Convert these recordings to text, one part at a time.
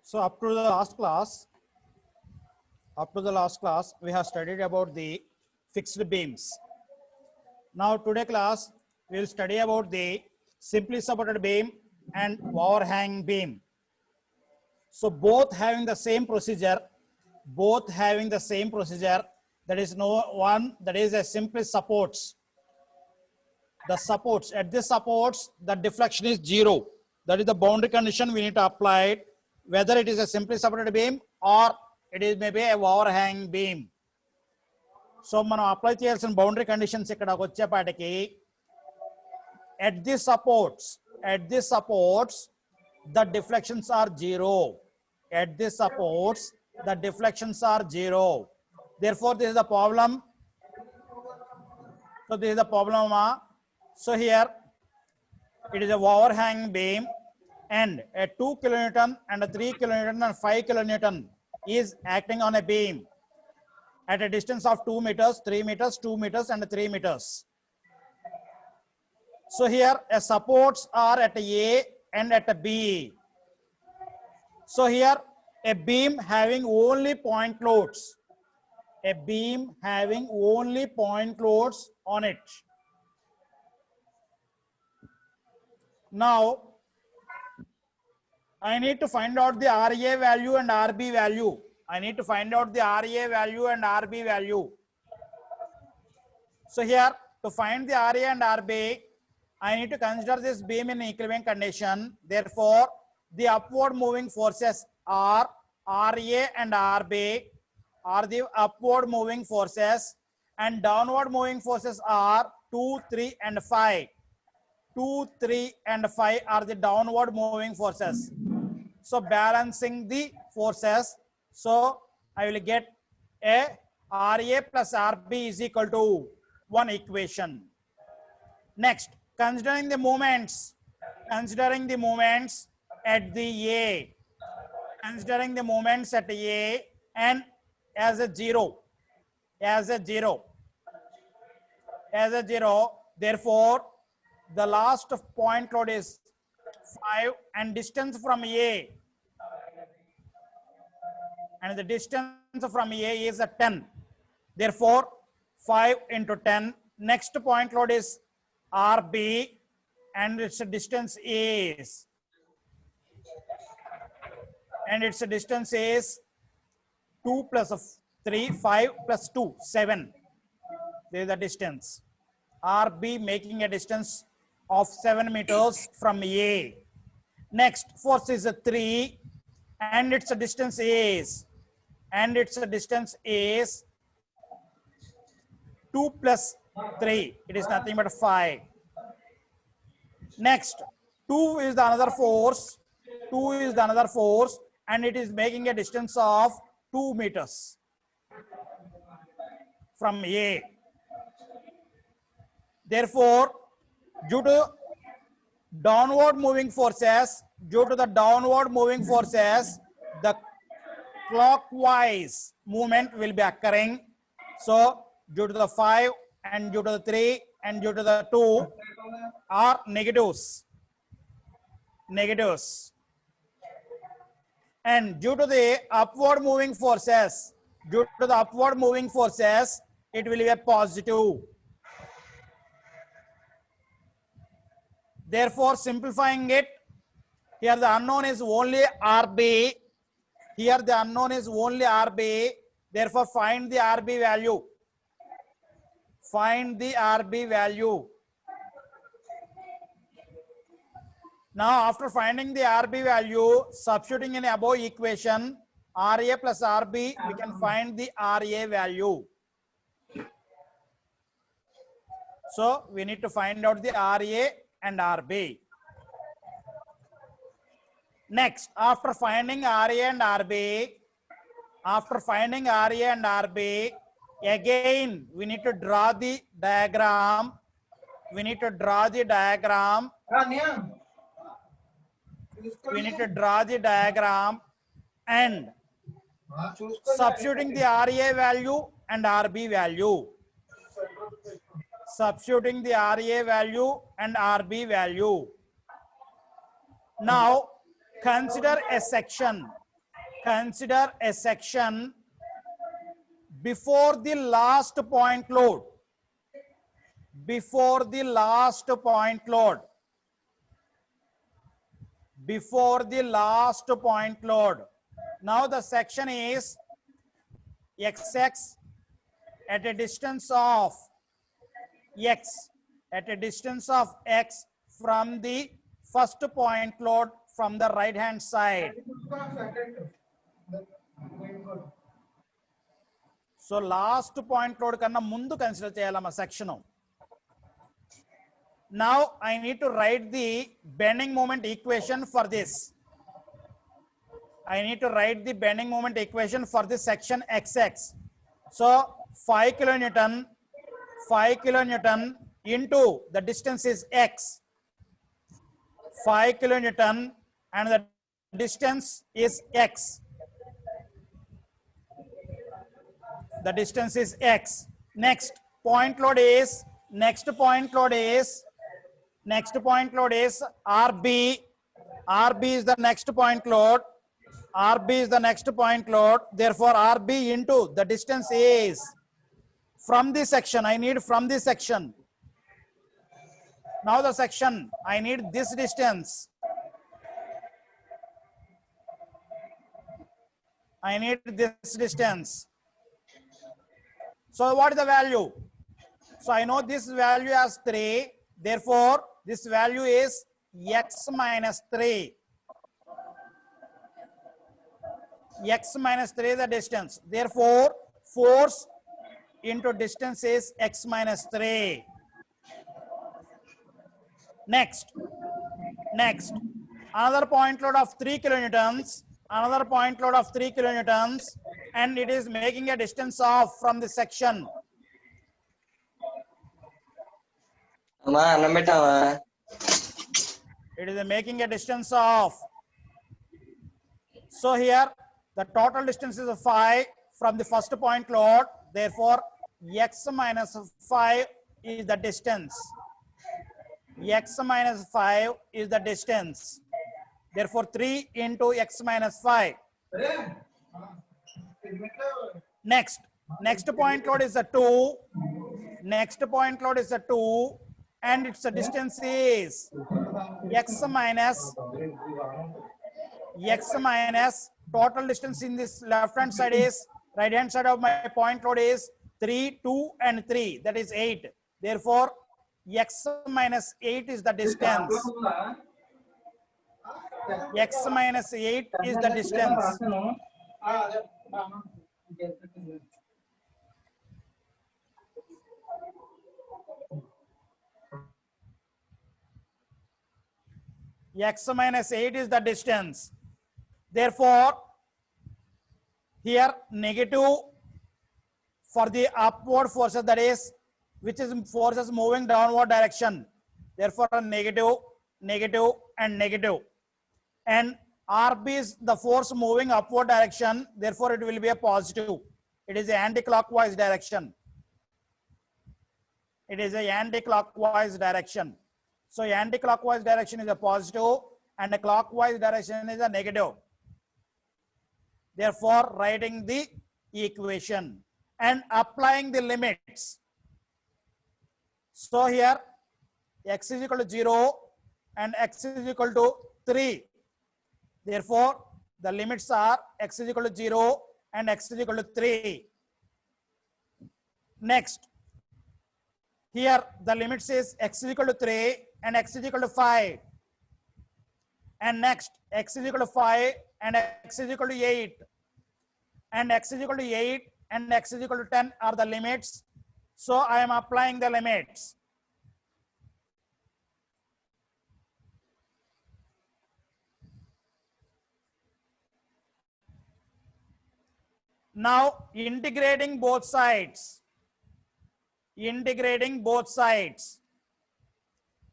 So up to the last class, we have studied about the fixed beams. Now today class, we will study about the simply supported beam and overhang beam. So both having the same procedure, that is no one, that is a simply supports. The supports, at this supports, the deflection is 0. That is the boundary condition we need to apply it, whether it is a simply supported beam or it is maybe a overhang beam. So మనం apply చేయాల్సిన boundary conditions ఇక్కడికి వచ్చేపాటికి at this supports the deflections are 0. At this supports the deflections are 0. Therefore this is the problem. So this is the problem. So here it is a overhang beam and a 2 kilonewton and a 3 kilonewton and 5 kilonewton is acting on a beam at a distance of 2 meters, 3 meters, 2 meters and 3 meters. So here a supports are at A and at B. So here a beam having only point loads. A beam having only point loads on it. Now I need to find out the RA value and RB value. I need to find out the RA value and RB value. So here to find the RA and RB, I need to consider this beam in equilibrium condition. Therefore, the upward moving forces are RA and RB are the upward moving forces, and downward moving forces are 2, 3 and 5. 2, 3 and 5 are the downward moving forces. So balancing the forces, so I will get a RA plus RB is equal to one equation. Next, considering the moments at the A, and as a zero, therefore the last point load is 5 and distance from A, and the distance from A is a 10. Therefore 5 into 10, next point load is RB and its distance is, 2 plus 3, 5 plus 2, 7. There is the distance. RB making a distance of 7 meters from A. Next force is a 3 and its distance is 2 plus 3. It is nothing but 5. Next 2 is the another force and it is making a distance of 2 meters from A. Therefore, due to the downward moving forces, the clockwise movement will be occurring. So due to the 5 and due to the 3 and due to the 2 are negatives. And due to the upward moving forces, it will be a positive. Therefore, simplifying it, here the unknown is only RB. Therefore, find the RB value. Now, after finding the RB value, substituting in above equation, RA plus RB, we can find the RA value. So, we need to find out the RA and RB. Next, after finding RA and RB, again we need to draw the diagram. And substituting the RA value and RB value. Now consider a section consider a section before the last point load. Before the last point load. Before the last point load. Now the section is XX at a distance of X, at a distance of X from the first point load from the right hand side. So last point load kanna mundu consider cheyalama section. Now I need to write the bending moment equation for this. I need to write the bending moment equation for this section XX. So 5 kilonewton into the distance is X. 5 kilonewton and the distance is X. The distance is X. Next point load is RB. RB is the next point load. RB is the next point load. Therefore, RB into the distance is from this section. I need from this section. Now the section, I need this distance. I need this distance. So what is the value? So I know this value as 3. Therefore, this value is X minus 3. X minus 3 is the distance. Therefore, force into distance is X minus 3. Next, another point load of 3 kilonewtons. Another point load of 3 kilonewtons, and it is making a distance of from the section. It is making a distance of. So here the total distance is 5 from the first point load. Therefore, X minus 5 is the distance. X minus 5 is the distance. Therefore, 3 into X minus 5. Next point load is a 2. Next point load is a 2, and its distance is X minus. Total distance in this left hand side is, right hand side of my point load is 3, 2, and 3. That is 8. Therefore, X minus 8 is the distance. X minus 8 is the distance. X minus 8 is the distance. Therefore, here negative for the upward forces, that is, which is forces moving downward direction. Therefore, a negative, and negative. And RB is the force moving upward direction. Therefore, it will be a positive. It is an anti-clockwise direction. It is a anti-clockwise direction. So, anti-clockwise direction is a positive and a clockwise direction is a negative. Therefore, writing the equation and applying the limits. So, here X is equal to 0 and X is equal to 3. Therefore, the limits are X is equal to 0 and X is equal to 3. Next, here the limits is X is equal to 3 and X is equal to 5. And next, X is equal to 5 and X is equal to 8. And X is equal to 8 and X is equal to 10 are the limits. So I am applying the limits. Now integrating both sides.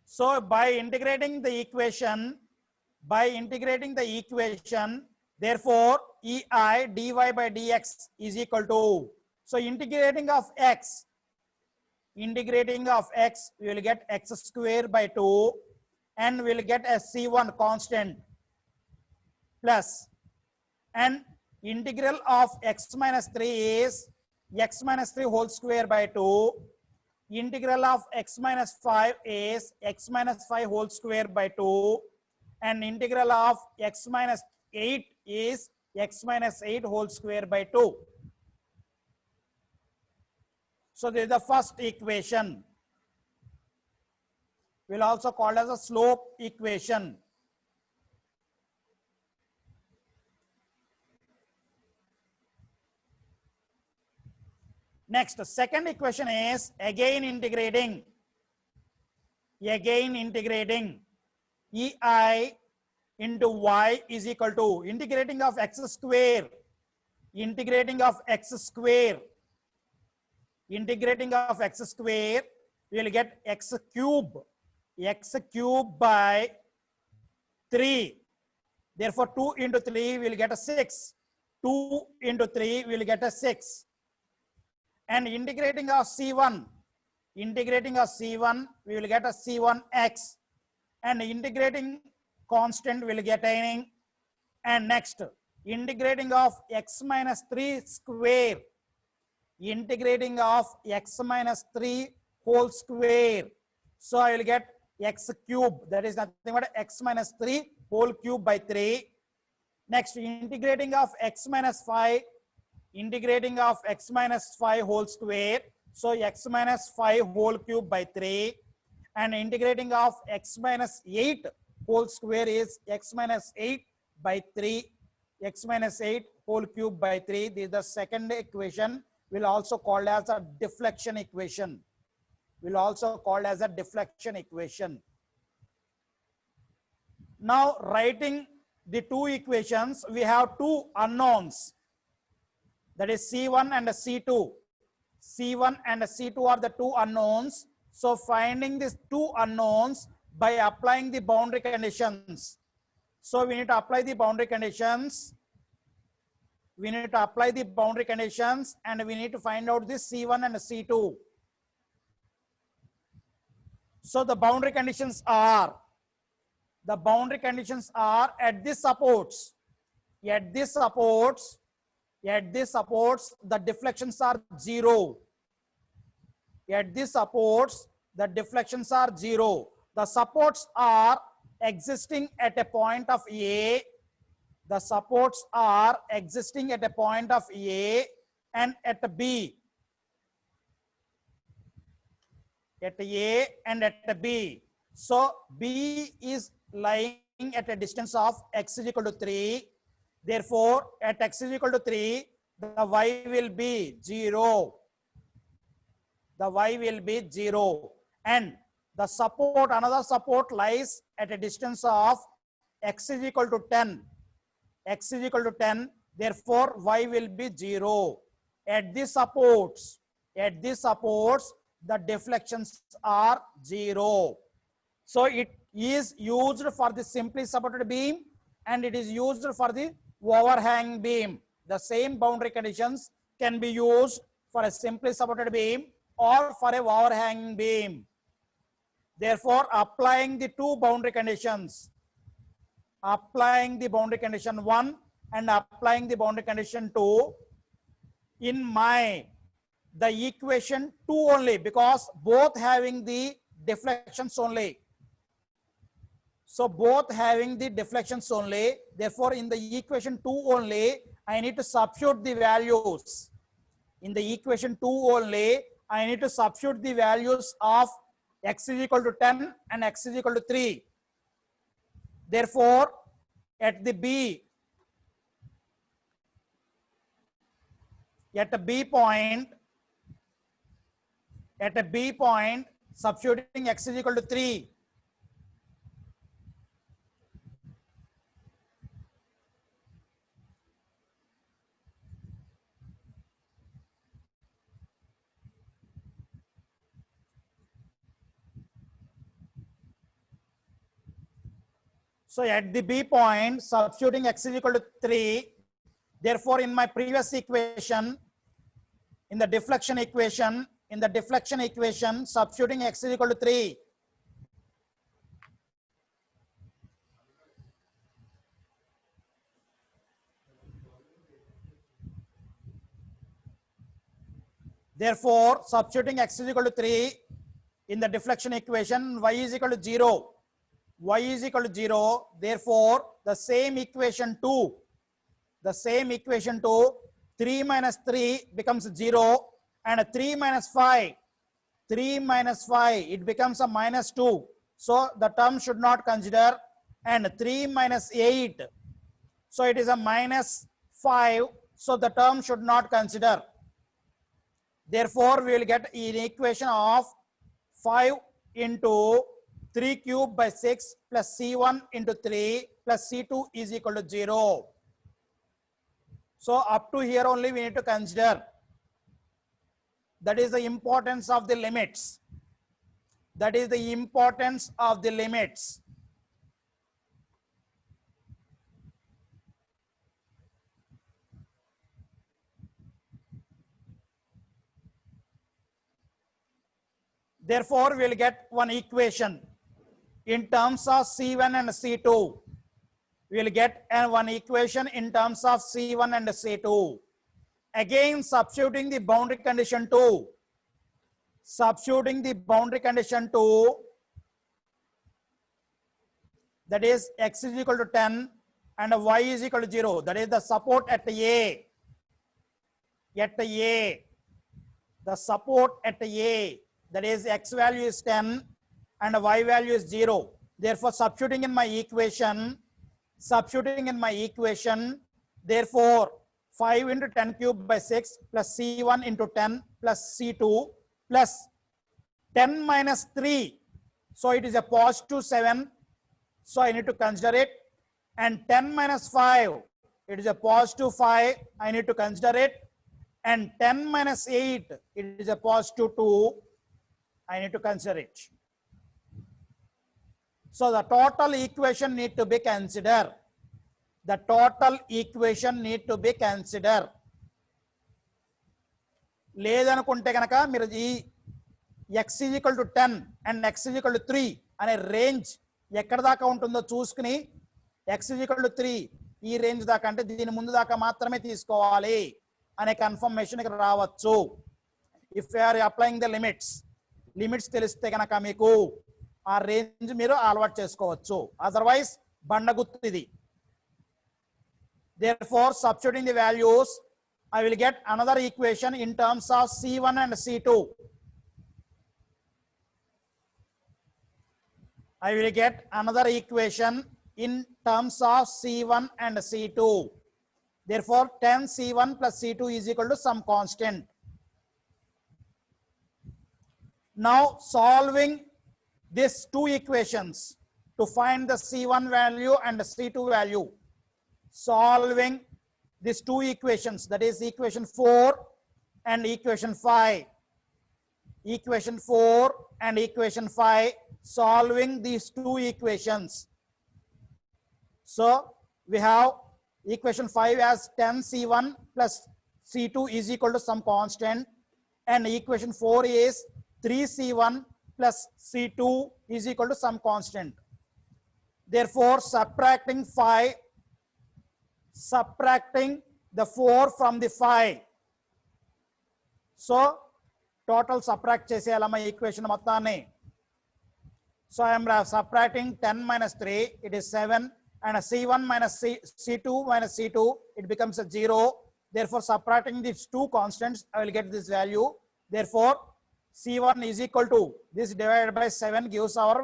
So by integrating the equation, therefore EI dy by dx is equal to, so integrating of x, we will get x square by 2 and we will get a C1 constant plus, and integral of x minus 3 is x minus 3 whole square by 2. Integral of x minus 5 is x minus 5 whole square by 2. And integral of x minus 8 is x minus 8 whole square by 2. So this is the first equation. We'll also call as a slope equation. Next, the second equation is again integrating ei into y is equal to integrating of x square, integrating of x square, we will get x cube by 3. Therefore 2 into 3 will get a 6. 2 into 3 will get a 6. And integrating of c1, we will get a c1x. And integrating constant will get getting. And next, integrating of x minus 3 square, integrating of x minus 3 whole square. So I will get x cube, that is nothing but x minus 3 whole cube by 3. Next, integrating of x minus 5, integrating of x minus 5 whole square. So x minus 5 whole cube by 3. And integrating of x minus 8 whole square is x minus 8 by 3. X minus 8 whole cube by 3. This is the second equation. We'll also call as a deflection equation. Now writing the two equations, we have two unknowns. That is C1 and C2. C1 and C2 are the two unknowns. So finding these two unknowns by applying the boundary conditions. So we need to apply the boundary conditions. And we need to find out this C1 and C2. So the boundary conditions are at this supports, the deflections are 0. The supports are existing at a point of A. And at B. So B is lying at a distance of x is equal to 3. Therefore, at x is equal to 3, the y will be 0. And the support, another support lies at a distance of x is equal to 10. Therefore, y will be 0. At these supports, the deflections are 0. So it is used for the simply supported beam and it is used for the overhang beam. The same boundary conditions can be used for a simply supported beam or for a overhanging beam. Therefore, applying the two boundary conditions, applying the boundary condition 1 and applying the boundary condition 2 in the equation 2 only, because both having the deflections only. So both having the deflections only. Therefore, in the equation 2 only, I need to substitute the values. In the equation 2 only, I need to substitute the values of x is equal to 10 and x is equal to 3. Therefore, at the B point, substituting x is equal to 3. So at the B point, substituting x is equal to 3. Therefore, in my previous equation, in the deflection equation, substituting x is equal to 3. Therefore, substituting x is equal to 3 in the deflection equation, y is equal to 0. Y is equal to 0. Therefore, the same equation 2, 3 minus 3 becomes 0, and 3 minus 5, it becomes a minus 2. So the term should not consider, and 3 minus 8, so it is a minus 5, so the term should not consider. Therefore, we will get an equation of 5 into 3 cube by 6 plus C1 into 3 plus C2 is equal to 0. So up to here only we need to consider. That is the importance of the limits. That is the importance of the limits. Therefore, we will get one equation in terms of C1 and C2. We will get one equation in terms of C1 and C2. Again, substituting the boundary condition 2. Substituting the boundary condition 2, that is x is equal to 10 and y is equal to 0. That is the support at A. At A. The support at A. That is x value is 10 and y value is 0. Therefore, substituting in my equation, therefore 5 into 10 cube by 6 plus C1 into 10 plus C2 plus 10 minus 3. So it is a positive 7. So I need to consider it. And 10 minus 5, it is a positive 5. I need to consider it. And 10 minus 8, it is a positive 2. I need to consider it. So the total equation need to be considered. The total equation need to be considered. లేదనుకుంటే కనుక మీరు ఈ x is equal to 10 and x is equal to 3 అనే range ఎక్కడ దాకా ఉంటుందో చూసుకుని x is equal to 3 ఈ రేంజ్ దాకా అంటే దీని ముందు దాకా మాత్రమే తీసుకోవాలి అనే కన్ఫర్మేషన్ ఇక్కడ రావచ్చు. If you are applying the limits తెలిస్తే కనుక మీకు ఆ రేంజ్ మీరు అలవాటు చేసుకోవచ్చు. అదర్వైజ్ బండగుత్తు ఇది. Therefore, substituting the values, I will get another equation in terms of C1 and C2. I will get another equation in terms of C1 and C2. Therefore, 10 C1 plus C2 is equal to some constant. Now, solving these two equations to find the C1 value and the C2 value. Solving these two equations, that is equation 4 and equation 5. Equation 4 and equation 5, solving these two equations. So we have equation 5 as 10 C1 plus C2 is equal to some constant, and equation 4 is 3 C1 plus C2 is equal to some constant. Therefore, subtracting the 4 from the 5. So total subtract cheseyalama equation mottani. So I am subtracting 10 minus 3, it is 7, and C1 minus C2 minus C2, it becomes a 0. Therefore, subtracting these two constants, I will get this value. Therefore, C1 is equal to this divided by 7 gives our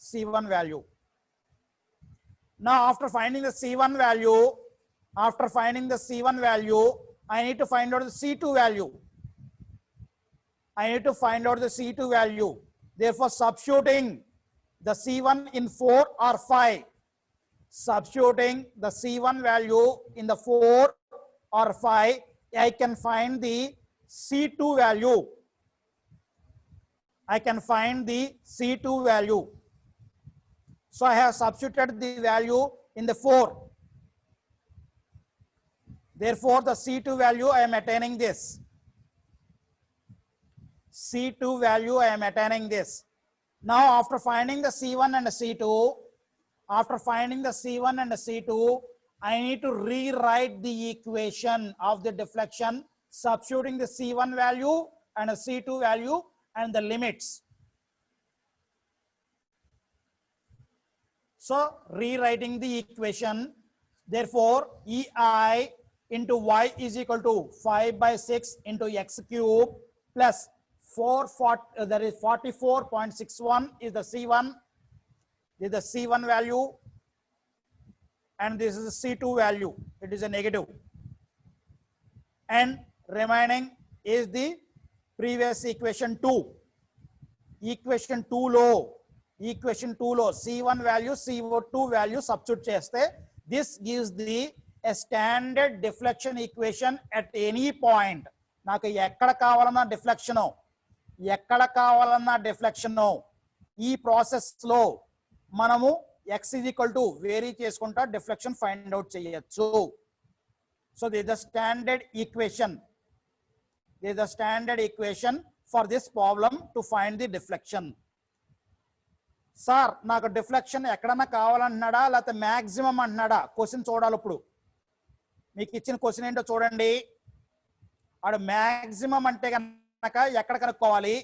C1 value. Now, after finding the C1 value, I need to find out the C2 value. Therefore, substituting the C1 in 4 or 5. Substituting the C1 value in the 4 or 5, I can find the C2 value. So I have substituted the value in the 4. Therefore, the C2 value I am attaining this. Now, after finding the C1 and the C2, I need to rewrite the equation of the deflection, substituting the C1 value and a C2 value and the limits. So rewriting the equation, therefore EI into y is equal to 5 by 6 into x cube plus 440, that is 44.61 is the C1. This is the C1 value and this is the C2 value. It is a negative. And remaining is the previous equation 2. Equation 2 లో C1 value, CO2 value substitute చేస్తే this gives the a standard deflection equation at any point. నాకు ఎక్కడ కావాలన్నా deflection ఈ process లో మనము x is equal to vary చేసుకుంటా deflection find out చేయొచ్చు. So this is the standard equation. This is the standard equation for this problem to find the deflection. Sir నాకు deflection ఎక్కడన్నా కావాలంటున్నాడా లేకపోతే మ్యాక్సిమం అంటున్నాడా? క్వశ్చన్ చూడాలి. ఇప్పుడు మీకు ఇచ్చిన క్వశ్చన్ ఏంటో చూడండి. ఆడు మ్యాక్సిమం అంటే కనుక ఎక్కడ కనుక్కోవాలి,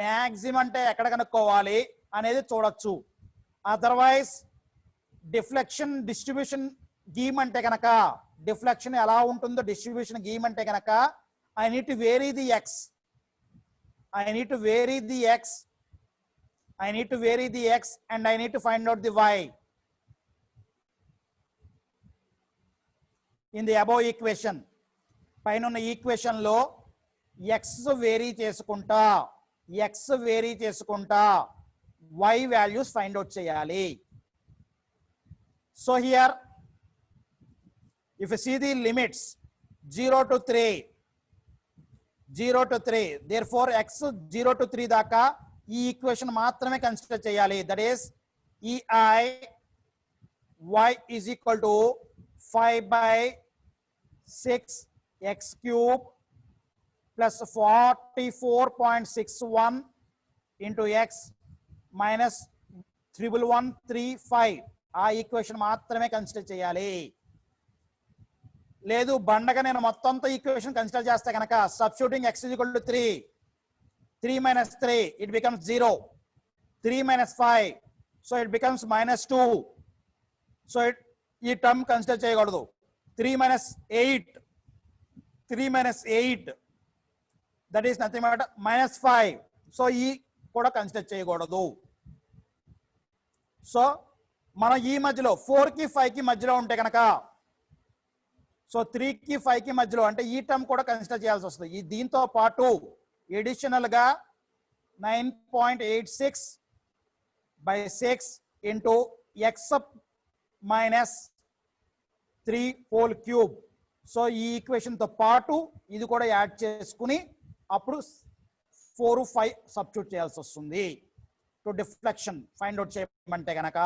మ్యాక్సిమం అంటే ఎక్కడ కనుక్కోవాలి అనేది చూడొచ్చు. అదర్వైజ్ డిఫ్లెక్షన్ డిస్ట్రిబ్యూషన్ గీయమంటే కనుక డిఫ్లెక్షన్ ఎలా ఉంటుందో డిస్ట్రిబ్యూషన్ గీయమంటే కనుక I need to vary the x. I need to vary the x. I need to vary the x and I need to find out the y. In the above equation, పైన ఉన్న equation లో x vary చేసుకుంటా y values find out చేయాలి. So here if you see the limits 0 to 3, therefore x 0 to 3 దాకా ఈ equation మాత్రమే consider చేయాలి. That is EI y is equal to 5 by 6 x cube plus 44.61 into x minus 1135 ఆ equation మాత్రమే consider చేయాలి. లేదు బండగా నేను మొత్తంతో ఈక్వేషన్ కన్సిడర్ చేస్తే కనుక substituting x is equal to 3 minus 3 it becomes 0, 3 minus 5 so it becomes minus 2, so ఈ term consider చేయకూడదు. 3 minus 8 that is nothing but minus 5, so ఈ కూడా కన్సిడర్ చేయకూడదు. సో మనం ఈ మధ్యలో 4 కి 5 కి మధ్యలో ఉంటే కనుక, సో 3 కి 5 కి మధ్యలో అంటే ఈ టర్మ్ కూడా కన్సిడర్ చేయాల్సి వస్తుంది. ఈ దీంతో పాటు ఎడిషనల్ గా 9.86 by 6 into x minus 3 whole cube. So ఈ ఈక్వేషన్ తో పాటు ఇది కూడా యాడ్ చేసుకుని అప్పుడు 4, 5 సబ్స్టిట్యూట్ చేయాల్సి వస్తుంది టు డిఫ్లెక్షన్ ఫైండ్ అవుట్ చేయమంటే కనుక.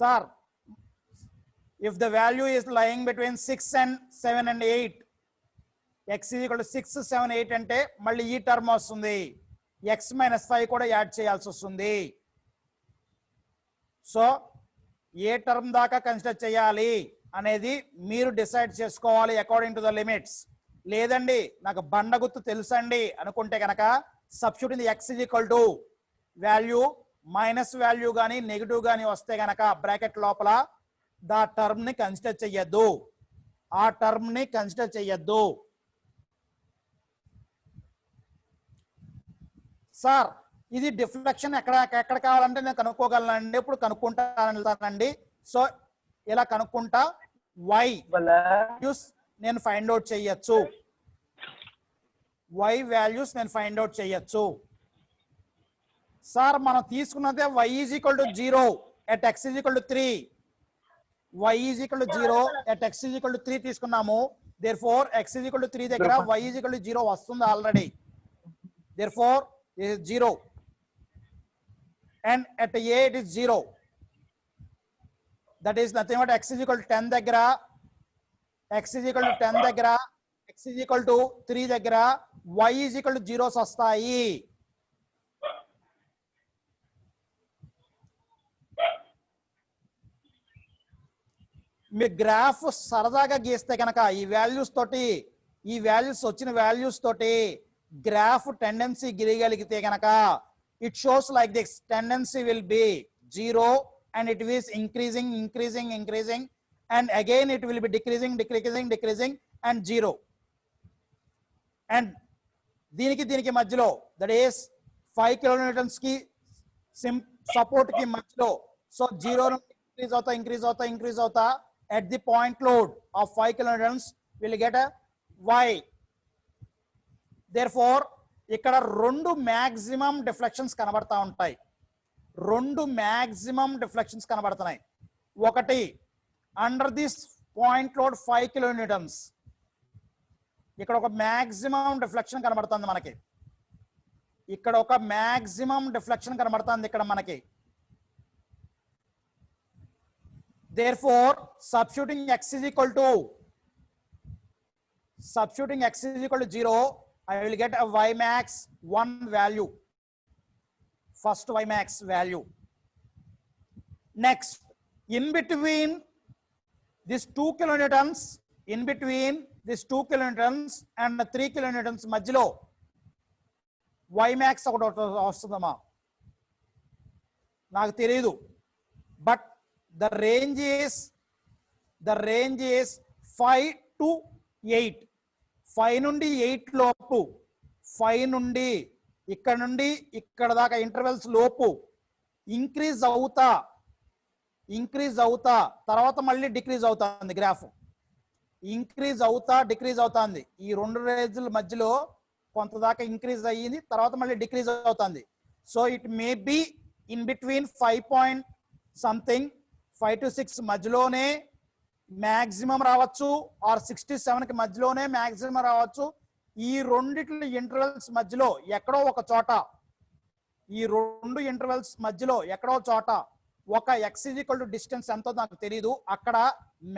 Sir if the value is lying between 6 and 7 and 8, x is equal to 6, 7, 8 అంటే మళ్ళీ ఈ టర్మ్ వస్తుంది, x minus 5 కూడా యాడ్ చేయాల్సి వస్తుంది. సో ఏ టర్మ్ దాకా కన్సిడర్ చేయాలి అనేది మీరు డిసైడ్ చేసుకోవాలి అకార్డింగ్ టు ద లిమిట్స్. లేదండి నాకు బండ గుర్తు తెలుసండి అనుకుంటే కనుక substitute x is equal to value minus value కానీ నెగిటివ్ కానీ వస్తే కనుక బ్రాకెట్ లోపల దా టర్మ్ ని కన్సిడర్ చెయ్యొద్దు, ఆ టర్మ్ ని కన్సిడర్ చెయ్యొద్దు. సార్ ఇది డిఫ్లెక్షన్ ఎక్కడ కావాలంటే నేను కనుక్కోగలనండి, ఇప్పుడు కనుక్కుంటానండి. సో ఇలా కనుక్కుంటా y వాల్యూస్ నేను ఫైండ్ అవుట్ చెయ్యొచ్చు, y వాల్యూస్ నేను ఫైండ్ అవుట్ చెయ్యొచ్చు. సార్ మనం తీసుకున్నదే y is equal to 0 at x is equal to 3, y is equal to 0 at x is equal to 3 తీసుకున్నాము. therefore x is equal to 3 దగ్గర y is equal to 0 వస్తుంది already. therefore this is 0 and at a it is 0, that is nothing but x is equal to 10 దగ్గర, x is equal to 10 దగ్గర, x is equal to 3 దగ్గర y is equal to 0 వస్తాయి. మీ graph సరదాగా గీస్తే కనుక ఈ values తోటి ఈ వాల్యూస్ వచ్చిన వాల్యూస్ తోటి గ్రాఫ్ టెండెన్సీ గిరియగలిగితే గనక it shows like this. Tendency will be 0 and it is increasing and again it will be decreasing and 0. And దీనికి మధ్యలో, that is 5 kilonewtons కి సపోర్ట్ కి మధ్యలో, సో 0 ఇంక్రీజ్ అవుతా at the point load of 5 kilonewtons will get a y. Therefore ఇక్కడ రెండు maximum deflections కనబడతా ఉంటాయి. ఒకటి under this point load 5 kilonewtons, ఇక్కడ ఒక మాక్సిమం డిఫ్లెక్షన్ కనబడుతుంది మనకి. ఇక్కడ మనకి. Therefore substituting x is equal to 0, I will get a y max 1 value, first y max value. Next, in between these 2 kilonewtons and 3 kilonewtons మధ్యలో y max ఒకటి వస్తుందమ్మా, నాకు తెలియదు. But the range is 5 to 8. 5 నుండి 8 లోపు, 5 నుండి ఇక్కడ దాకా ఇంటర్వెల్స్ లోపు ఇంక్రీజ్ అవుతా తర్వాత మళ్ళీ డిక్రీజ్ అవుతుంది గ్రాఫ్. డిక్రీజ్ అవుతుంది. ఈ రెండు రేంజ్ల మధ్యలో కొంత దాకా ఇంక్రీజ్ అయ్యింది, తర్వాత మళ్ళీ డిక్రీజ్ అవుతుంది. So it may be in between 5 to 6 మధ్యలోనే మ్యాక్సిమం రావచ్చు, ఆర్ 67 కి మధ్యలోనే మ్యాక్సిమం రావచ్చు. ఈ రెండిట్ల ఇంటర్వెల్స్ మధ్యలో ఎక్కడో ఒక చోట, ఒక x ఈక్వల్ టు డిస్టెన్స్ ఎంతో నాకు తెలియదు, అక్కడ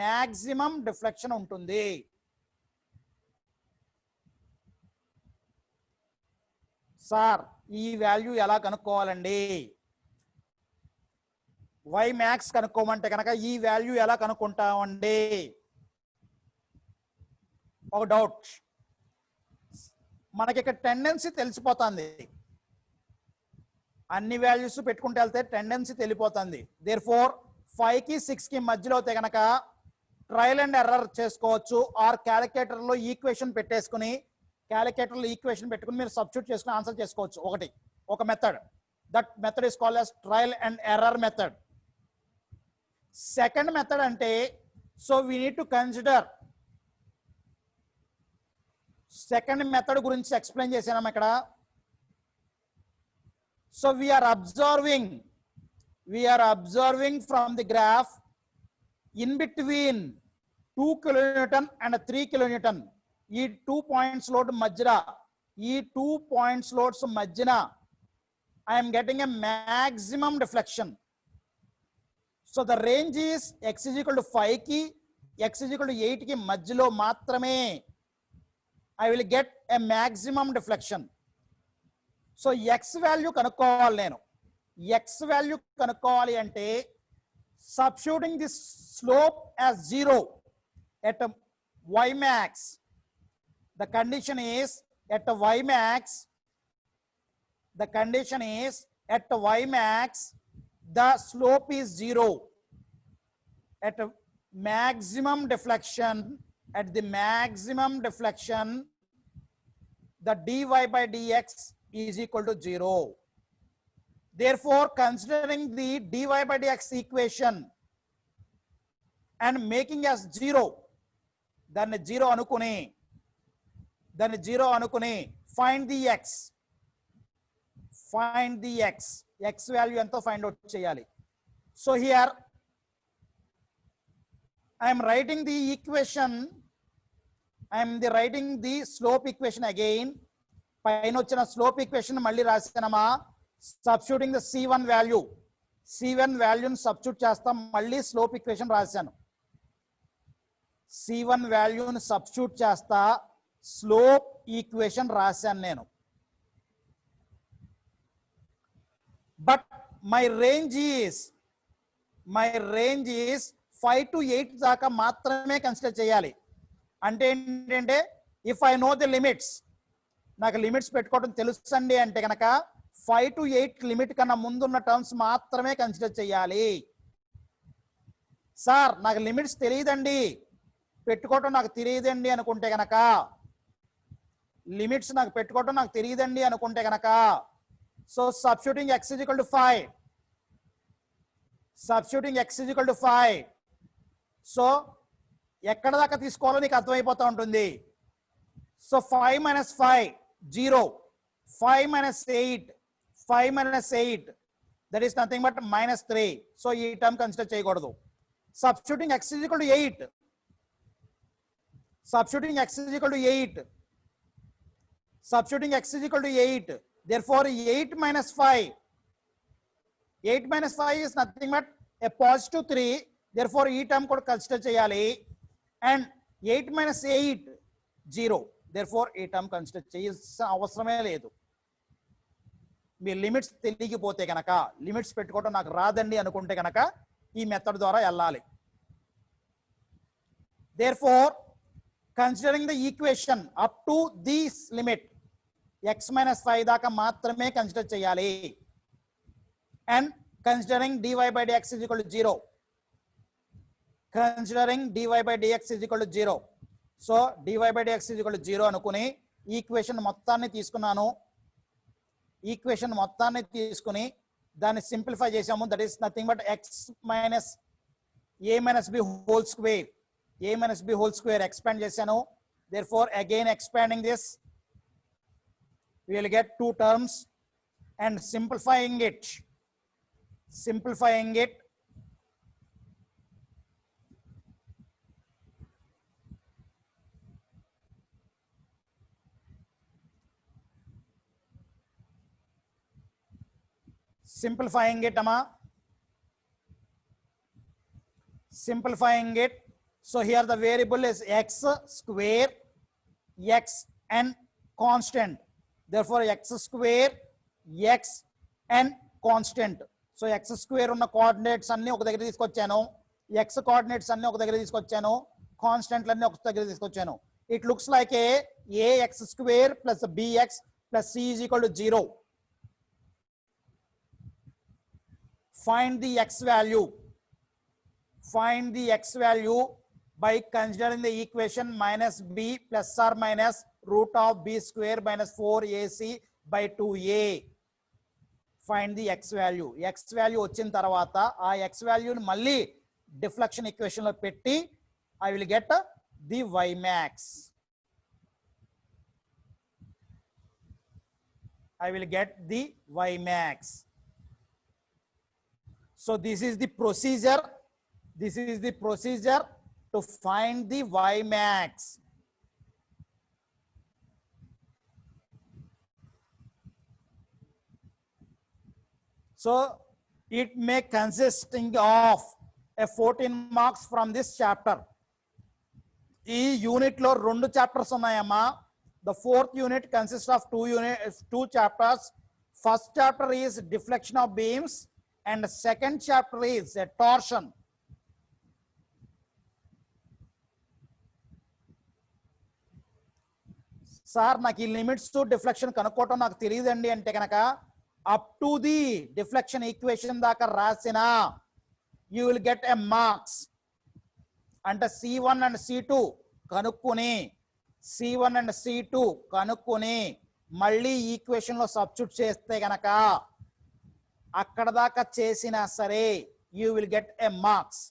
మ్యాక్సిమం డిఫ్లెక్షన్ ఉంటుంది. సార్ ఈ వాల్యూ ఎలా కనుక్కోవాలండి? y max కనుక్కోమంటే కనుక ఈ వాల్యూ ఎలా కనుక్కుంటామండి? ఒక డౌట్. మనకి ఇక్కడ టెండెన్సీ తెలిసిపోతుంది, అన్ని వాల్యూస్ పెట్టుకుంటే వెళ్తే టెండెన్సీ తెలిపోతుంది. దేర్ఫోర్ 5 కి 6 కి మధ్యలో అయితే కనుక ట్రయల్ అండ్ ఎర్రర్ చేసుకోవచ్చు, ఆర్ క్యాలిక్యులేటర్లో ఈక్వేషన్ పెట్టుకుని మీరు సబ్స్టిట్యూట్ చేసుకుని ఆన్సర్ చేసుకోవచ్చు. ఒక method. That method is called as trial and error method. Second method అంటే, so we need to consider, second method గురించి ఎక్స్ప్లెయిన్ చేసాము ఇక్కడ. So we are observing from the graph in between 2 kilonewton and 3 kilonewton, ఈ 2 points load మధ్యన I'm getting a maximum deflection. So the range is x is equal to 5 ki, x is equal to 8 ki మధ్యలో మాత్రమే I will get a maximum deflection. So x value కనుక్కోవాలి నేను. x value కనుక్కోవాలి అంటే substituting this slope as 0 at y max. The condition is at y max. The slope is 0. At the maximum deflection, the dy by dx is equal to 0. Therefore, considering the dy by dx equation and making as 0, then 0 anukune find the x. X value ento find out cheyali. So here I am writing the equation, writing the slope equation again. పైన వచ్చిన slope equation మళ్ళీ రాసానమా, substituting the C1 వాల్యూని substitute చేస్తాం. మళ్ళీ slope equation రాశాను. C1 వాల్యూని substitute చేస్తా, slope equation రాశాను నేను. But my range is 5 to 8 దాకా మాత్రమే కన్సిడర్ చేయాలి. అంటే ఏంటంటే if I know the limits, నాకు లిమిట్స్ పెట్టుకోవడం తెలుసండి అంటే కనుక 5 to 8 లిమిట్ కన్నా ముందున్న టర్మ్స్ మాత్రమే కన్సిడర్ చేయాలి. సార్ నాకు లిమిట్స్ తెలియదండి, పెట్టుకోవటం నాకు తెలియదండి అనుకుంటే గనక, లిమిట్స్ నాకు పెట్టుకోవటం నాకు తెలియదండి అనుకుంటే గనక, so substituting x is equal to 5, substituting x is equal to 5, so ఎక్కడ దాకా తీసుకోవాలో నీకు అర్థమైపోతూ ఉంటుంది. So 5 minus 5 0, 5 minus 8 5 minus 8 that is nothing but -3. So ఈ టర్మ్ కన్సిడర్ చేయకూడదు. Substituting x is equal to 8, substituting x is equal to 8, substituting x is equal to 8, therefore 8 minus 5, 8 minus 5 is nothing but a positive 3, therefore ఈ term కూడా consider చేయాలి. And 8 minus 8 0, therefore ఈ term consider చేయాల్సిన అవసరమే లేదు. మీ limits తెలియకపోతే కనుక, limits పెట్టుకోవడం నాకు రాదండి అనుకుంటే కనుక ఈ మెథడ్ ద్వారా వెళ్ళాలి. therefore considering the equation up to this limit x minus 5 దాకా మాత్రమే కన్సిడర్ చేయాలి. and considering dy by dx is equal to 0, considering dy by dx is equal to 0, so dy by dx is equal to 0 అనుకుని equation మొత్తాన్ని తీసుకున్నాను. Equation మొత్తాన్ని తీసుకుని దాన్ని simplify చేసాము. That is nothing but x minus a minus b whole square, a minus b whole square expand చేశాను. therefore again expanding this we will get two terms, and simplifying it simplifying it amma, simplifying it. So here the variable is x square, x and constant, therefore x square, x and constant. So x square ఉన్న coordinates అన్ని ఒక దగ్గర తీసుకొచ్చాను, x coordinates అన్ని ఒక దగ్గర తీసుకొచ్చాను, కాన్స్టెంట్లు అన్ని ఒక దగ్గర తీసుకొచ్చాను. It looks like ax square plus bx plus c is equal to 0. find the x value, find the x value by considering the equation minus b plus or minus root of b square minus 4ac by 2a. find the x value. x value వచ్చిన తర్వాత ఆ x value ని మళ్ళీ deflection equation లో పెట్టి I will get the y max. I will get the y max. So this is the procedure. This is the procedure to find the y max. So it may consisting of a 14 marks from this chapter. ఈ unit లో రెండు chapters ఉన్నాయమ్మా. The fourth unit consists of two chapters. First chapter is deflection of beams and second chapter is a torsion. Sir నాకు ఈ limits to deflection కనుక్కోవటం నాకు తెలియదండి అంటే కనుక up to the deflection equation దాకా రాసిన you will get a marks. అంటే C1 అండ్ C2 కనుక్కుని, C1 అండ్ C2 కనుక్కుని మళ్ళీ ఈక్వేషన్ లో సబ్స్టిట్యూట్ చేస్తే గనక అక్కడ దాకా చేసినా సరే you will get a marks.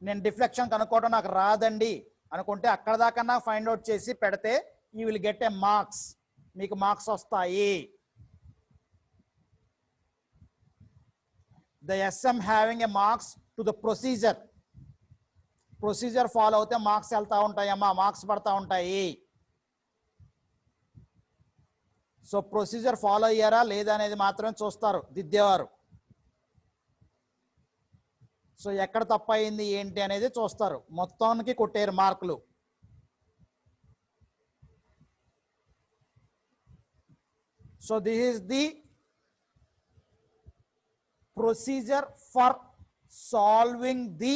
నేను డిఫ్లెక్షన్ కనుక్కోవడం నాకు రాదండి అనుకుంటే అక్కడ దాకా ఫైండ్ అవుట్ చేసి పెడితే you will get a marks, మీకు మార్క్స్ వస్తాయి. The SM having a marks to the procedure. Procedure follow అవుతే మార్క్స్ వెళ్తా ఉంటాయమ్మా, మార్క్స్ పడతా ఉంటాయి. సో ప్రొసీజర్ ఫాలో అయ్యారా లేదా అనేది మాత్రమే చూస్తారు దిద్దేవారు. సో ఎక్కడ తప్పయింది ఏంటి అనేది చూస్తారు. మొత్తానికి కొట్టారు మార్కులు. So this is the procedure for solving the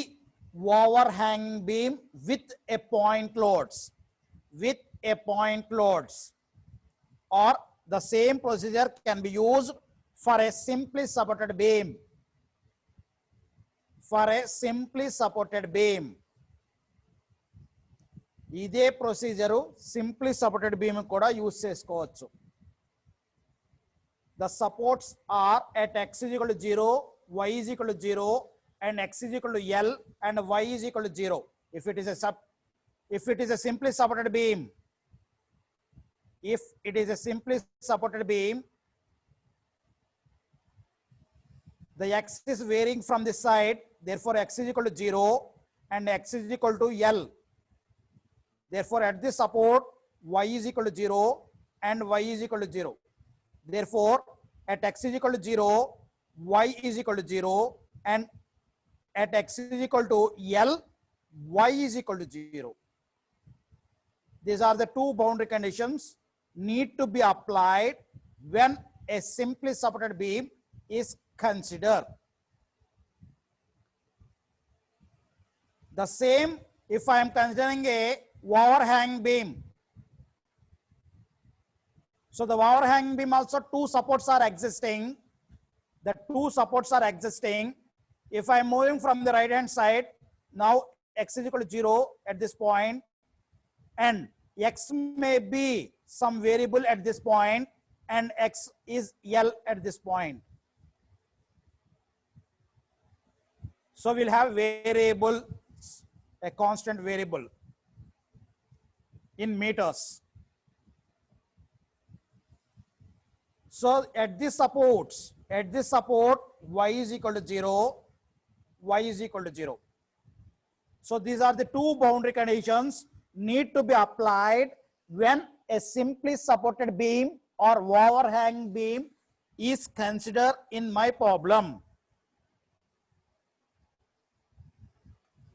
overhang beam with a point loads, or the same procedure can be used for a simply supported beam. ఇదే ప్రొసీజరు సింప్లీ సపోర్టెడ్ బీమ్ కూడా use చేసుకోవచ్చు. The supports are at x is equal to 0, y is equal to 0, and x is equal to L, and y is equal to 0. If it is a simply supported beam, the x is varying from this side, therefore x is equal to 0 and x is equal to L. Therefore at this support y is equal to 0 and y is equal to 0. Therefore at x is equal to 0, y is equal to 0, and at x is equal to L, y is equal to 0. These are the two boundary conditions need to be applied when a simply supported beam is considered. The same if I am considering a overhang beam. So the overhang beam also two supports are existing. If I am moving from the right hand side, now x is equal to 0 at this point, and x may be some variable at this point, and x is L at this point. So we'll have variable, a constant variable in meters. So at this support y is equal to 0, y is equal to 0. So these are the two boundary conditions need to be applied when a simply supported beam or overhang beam is considered in my problem.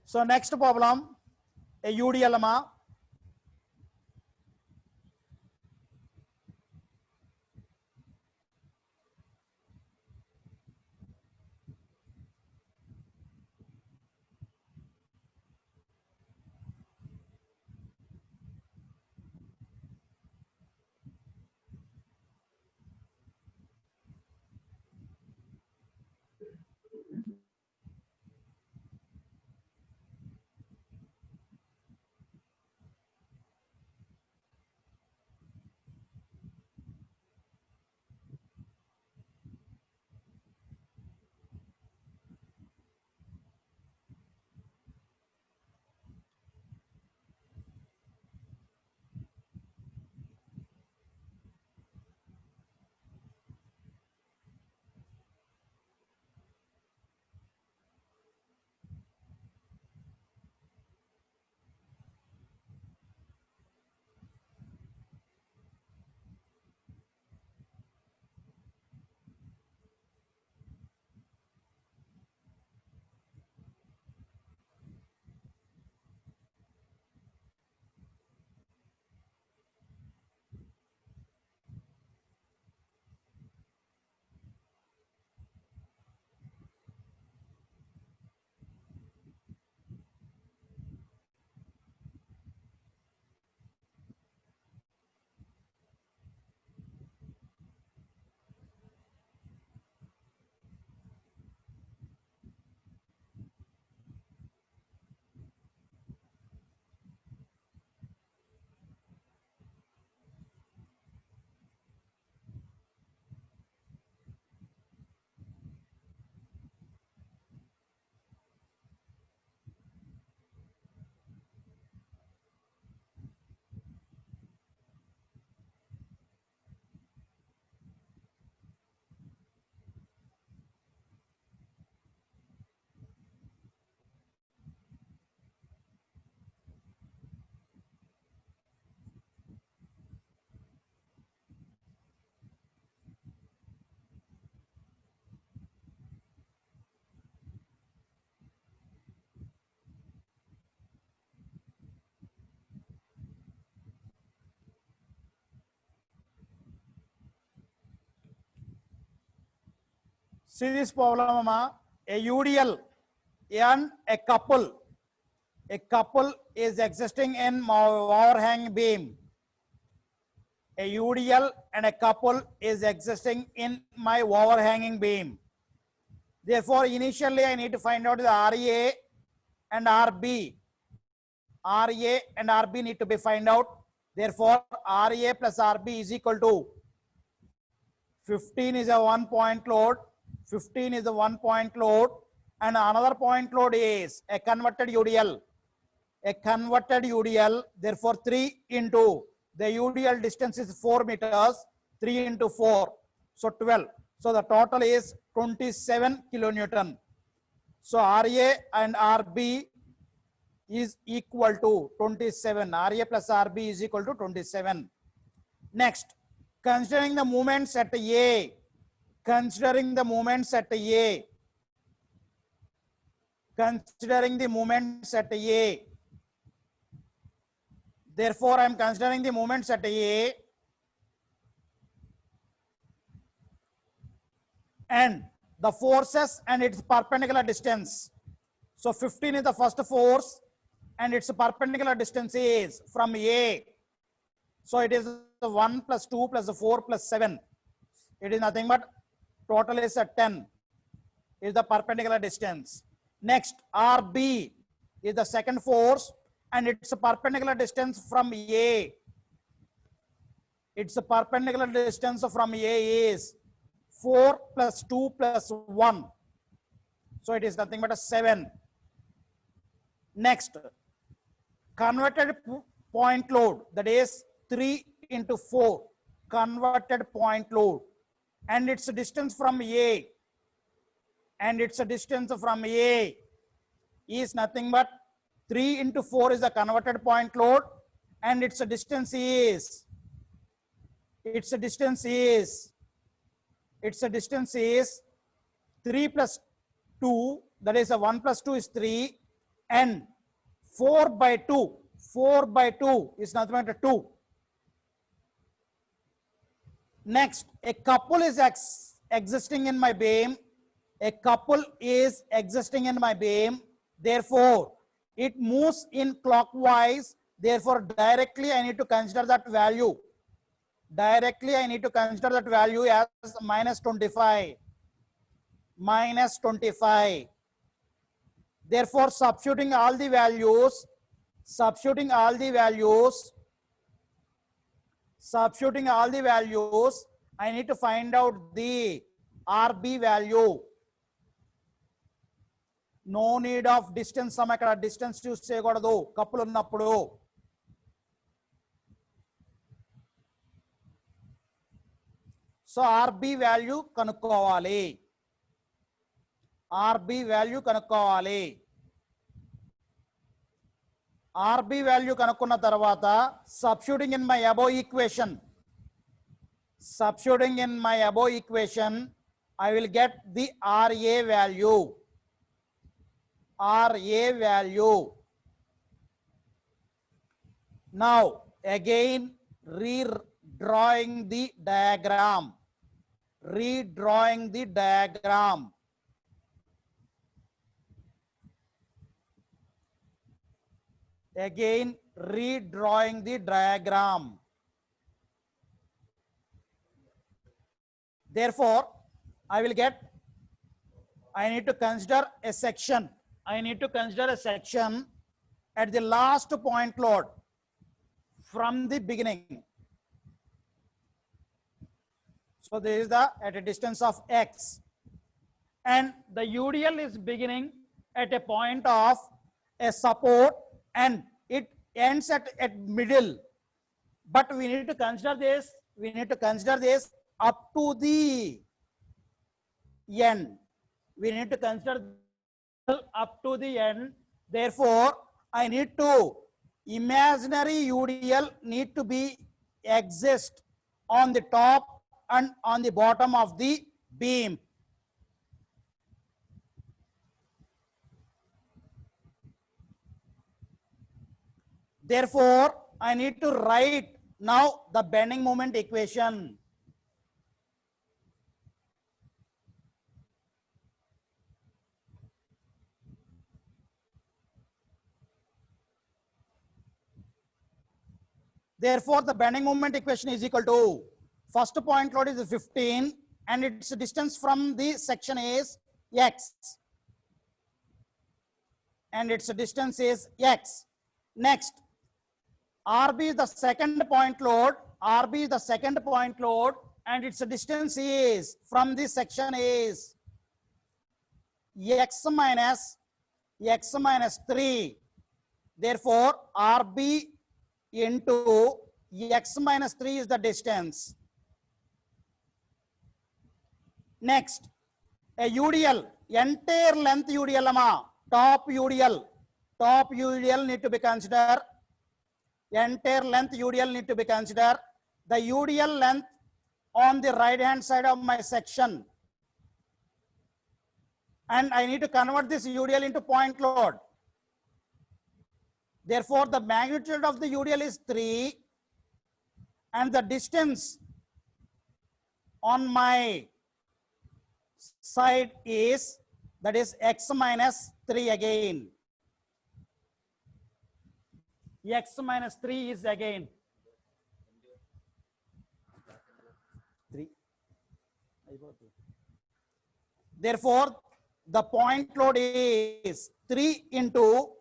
So next problem, a UDL. See this problem, a UDL and a couple A couple is existing in my overhang beam. A UDL and a couple is existing in my overhanging beam. Therefore, initially I need to find out the RA and RB. RA and RB need to be find out. Therefore, RA plus RB is equal to 15 is a 1 point load, 15 is a 1 point load, and another point load is a converted UDL. A converted UDL, therefore 3 into the UDL distance is 4 meters, 3 into 4, so 12. So the total is 27 kilonewton. So RA and RB is equal to 27. RA plus RB is equal to 27. Next, considering the moments at A, considering the moments at A, considering the moments at A. Therefore, I am considering the moments at A and the forces and its perpendicular distance. So 15 is the first force and its perpendicular distance is from A. So it is 1 plus 2 plus 4 plus 7. It is nothing but total is at 10 is the perpendicular distance. Next, RB is the second force and its perpendicular distance from A. Its perpendicular distance from A is 4 plus 2 plus 1. So it is nothing but a 7. Next, converted point load, that is 3 into 4, converted point load, and its distance from A, and its distance from A is nothing but 3 into 4 is the converted point load, and its distance is 3 plus 2, that is a 1 plus 2 is 3, and 4 by 2 is nothing but 2. Next, a couple is existing in my beam. A couple is existing in my beam. Therefore, it moves in clockwise. Therefore, directly I need to consider that value. Directly I need to consider that value as minus 25. Minus 25. Therefore, substituting all the values, I need to find out the RB value. No need of distance sum, akkada distance use cheyakodadu couple unnappudu. So RB value kanukkovali. RB value kanukkovali. RB value kanukkuna tarvata substituting in my above equation, I will get the RA value. Now again redrawing the diagram. Again redrawing the diagram. Therefore, I will get, I need to consider a section. At the last point load from the beginning. So this is the at a distance of X. And the UDL is beginning at a point of a support and it ends at middle. But we need to consider this up to the end. Therefore, I need to imaginary UDL need to be exist on the top and on the bottom of the beam. Therefore, I need to write now the bending moment equation. Therefore, the bending moment equation is equal to, first point load is 15 and its distance from the section is x. And its distance is x. Next, RB is the second point load. RB is the second point load and its distance is from this section is x minus 3. Therefore, RB into x minus 3 is the distance. Next, a UDL, entire length UDL, top UDL need to be considered. Entire length UDL need to be considered. The UDL length on the right hand side of my section, and I need to convert this UDL into point load. Therefore, the magnitude of the UDL is 3 and the distance on my side is, that is x minus 3 again. X minus 3 is again 3. Therefore, the point load is 3 into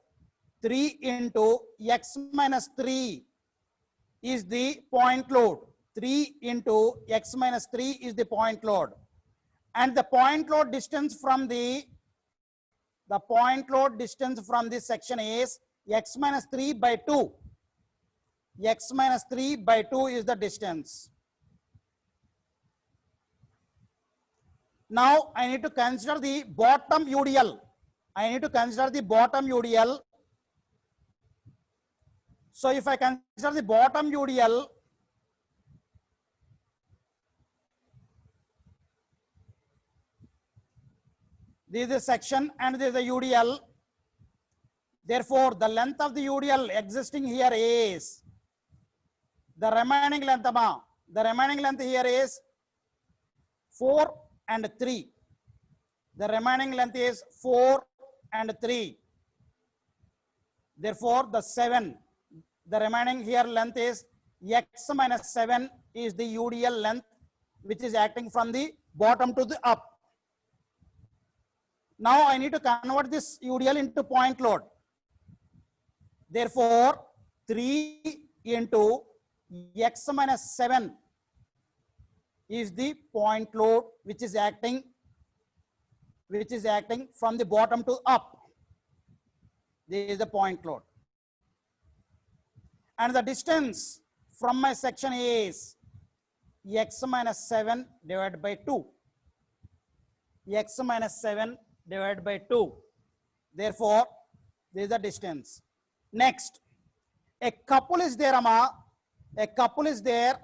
x minus 3 is the point load. 3 into x minus 3 is the point load. And the point load distance from this section is x minus 3 by 2. X minus 3 by 2 is the distance. Now I need to consider the bottom UDL. So if I consider the bottom UDL, this is the section and this is the UDL. Therefore, the length of the UDL existing here is, the remaining length, the remaining length here is 4 and 3. The remaining length is 4 and 3. Therefore, the remaining here length is x minus 7 is the UDL length which is acting from the bottom to the up. Now I need to convert this UDL into point load. Therefore, 3 into x minus 7 is the point load which is acting from the bottom to up. This is the point load. And the distance from my section is x minus 7 divided by 2. X minus 7 divided by 2. Therefore, this is the distance. Next, a couple is there, A couple is there.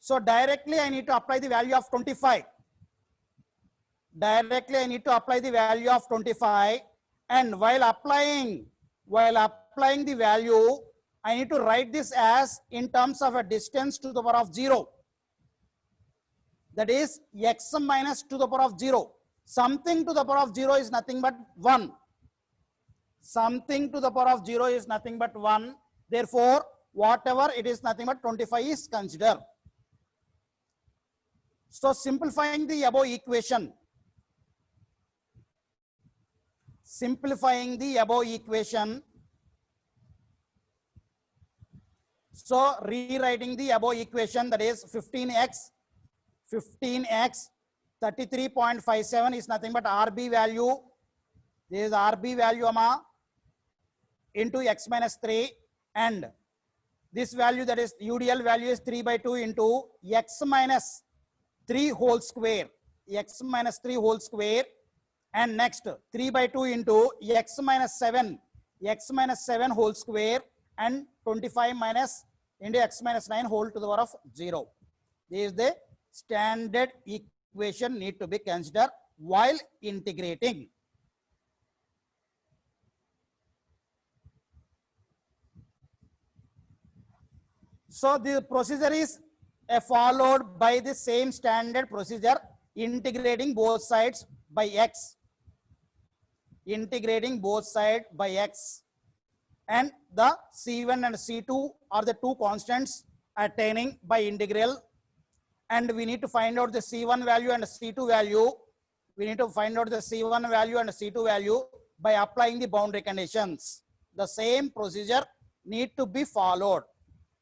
So directly I need to apply the value of 25. Directly I need to apply the value of 25. And while applying the value, I need to write this as in terms of a distance to the power of 0. That is x minus to the power of 0. Something to the power of 0 is nothing but 1. Something to the power of 0 is nothing but 1. Therefore, whatever it is nothing but 25 is considered. So simplifying the above equation. So rewriting the above equation, that is 15x 33.57 is nothing but RB value. This is RB value into x minus 3, and this value, that is UDL value, is 3 by 2 into x minus 3 whole square. X minus 3 whole square. And next 3 by 2 into x minus 7 whole square, and 25 minus into x minus 9 whole to the power of 0. This is the standard equation need to be considered while integrating. So the procedure is followed by the same standard procedure, integrating both sides by x. Integrating both sides by x. and the C1 and C2 are the two constants attaining by integral, and we need to find out the C1 value and C2 value. We need to find out the C1 value and C2 value by applying the boundary conditions. The same procedure need to be followed.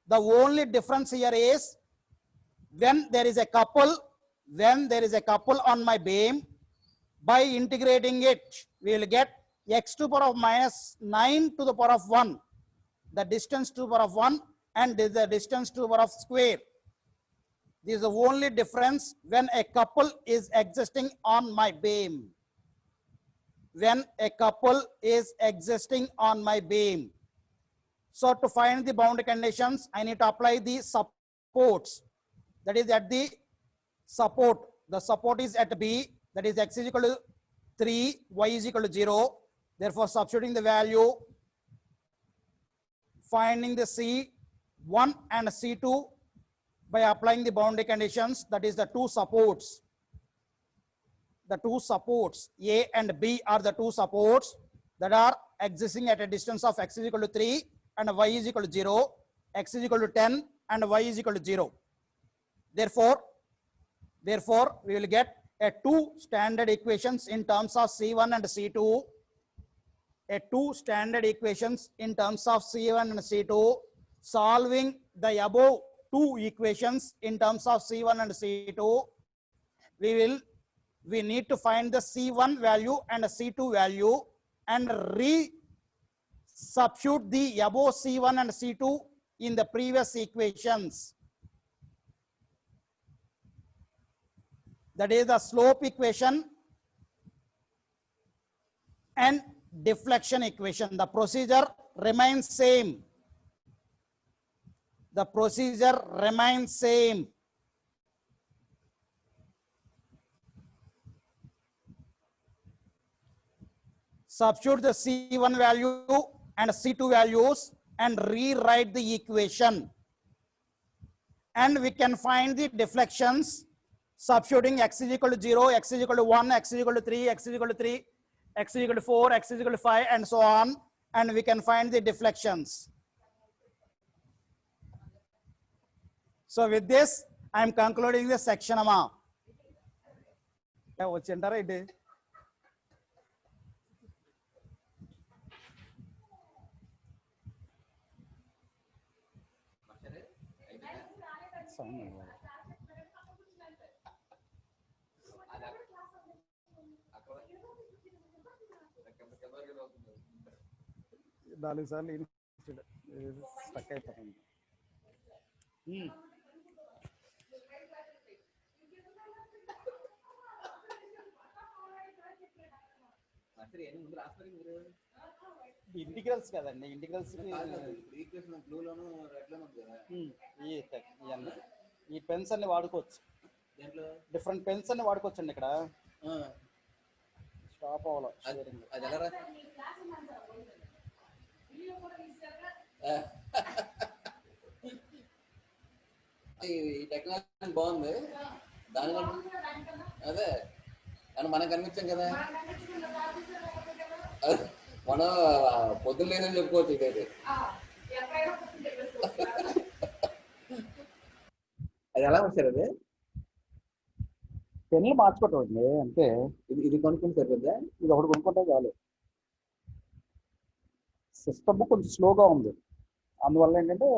The only difference here is when there is a couple on my beam, by integrating it, we will get x to the power of minus 9 to the power of 1, the distance to the power of 1, and this is the distance to the power of square. This is the only difference when a couple is existing on my beam. When a couple is existing on my beam. So to find the boundary conditions, I need to apply the supports. That is at the support. The support is at B, that is x is equal to 3, y is equal to 0. Therefore, substituting the value, finding the C1 and C2 by applying the boundary conditions, that is the two supports. The two supports, A and B, are the two supports that are existing at a distance of x is equal to 3 and y is equal to 0, x is equal to 10 and y is equal to 0. Therefore, we will get a two standard equations in terms of C1 and C2. A two standard equations in terms of C1 and C2. Solving the above two equations in terms of C1 and C2, we need to find the C1 value and the C2 value and substitute the above C1 and C2 in the previous equations. That is the slope equation and deflection equation. The procedure remains same. The procedure remains same. Substitute the C1 value and C2 values and rewrite the equation. And we can find the deflections substituting x is equal to 0, x is equal to 1, x is equal to 3, x is equal to 3, x is equal to 4, x is equal to 5, and so on. And we can find the deflections. So with this, I am concluding this section. Integrals కదండి, integrals ఈ pens అన్ని వాడుకోవచ్చు, different pens అన్ని వాడుకోవచ్చు అండి. ఇక్కడ stop అవ్వాలి. ఈ టెక్నాలజీ బాగుంది, దానివల్ల అదే అని మనం కనిపించాం కదా, మనం పొద్దున్న లేదని చెప్పుకోవచ్చు. ఇదైతే అది ఎలా వచ్చారు? అది పెన్నులు మార్చుకోవటం అండి అంతే. ఇది కొనుక్కుంటే సరిపోద్దా? ఇది ఒకటి కొనుక్కుంటే చాలు. సిస్టమ్ కొంచెం స్లోగా ఉంది, అందువల్ల ఏంటంటే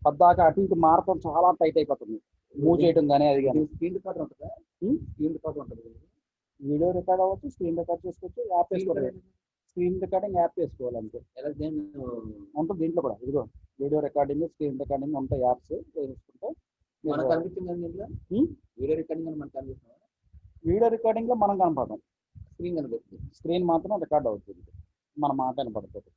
పద్దాక అటు ఇటు మారటం చాలా టైట్ అయిపోతుంది, మూవ్ చేయడం కానీ అది కానీ. స్క్రీన్ రికార్డ్ ఉంటుందా? స్క్రీన్ రికార్డ్ ఉంటుంది, వీడియో రికార్డ్ అవ్వచ్చు, స్క్రీన్ రికార్డ్ చేసుకోవచ్చు, యాప్ వేసుకోవాలి. స్క్రీన్ రికార్డింగ్ యాప్ వేసుకోవాలి అంతే. ఎలా ఉంటుంది దీంట్లో కూడా. ఇదిగో వీడియో రికార్డింగ్, స్క్రీన్ రికార్డింగ్ ఉంటాయి యాప్స్ వేసుకుంటే. మనకు కనిపించింది దీంట్లో వీడియో రికార్డింగ్ అని మనకు కనిపిస్తుంది. వీడియో రికార్డింగ్ లో మనం కనపడతాం, స్క్రీన్ కనిపిస్తుంది, స్క్రీన్ మాత్రం రికార్డ్ అవుతుంది, మన మాట కనపడుతుంది.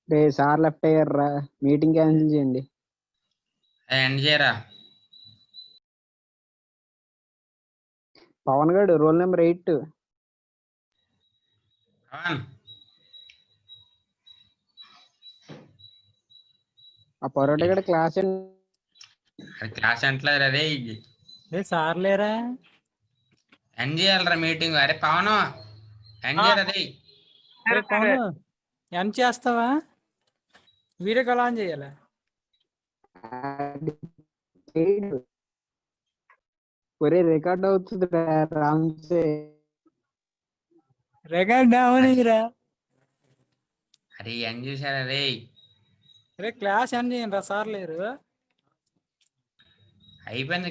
రే సార్ లెఫ్ట్ అయ్యారా, మీటింగ్ క్యాన్సిల్ చేయండి. ఎండ్ చేయరా. పవన్ గారు రోల్ నెంబర్ 8. పవన్ ఆ పరోటా గడ క్లాస్ క్లాస్ అంటలేదు అదే సార్ లేరా? ఎండ్ చేయాలరా మీటింగ్. అరే పవన్ ఎండ్ చేయరా అదే. పవన్ ఏం చేస్తావా? వీడియో కాల్ ఆన్ చేయాలి. ఒరే రికార్డ్ అవుతుంది రామ్సే. రికార్డ్ అవనిరా. అరే ఎండ్ చేశారా అదే. క్లాస్ ఎండ్ చేయండి రా, సార్ లేరు. అయిపోయింది.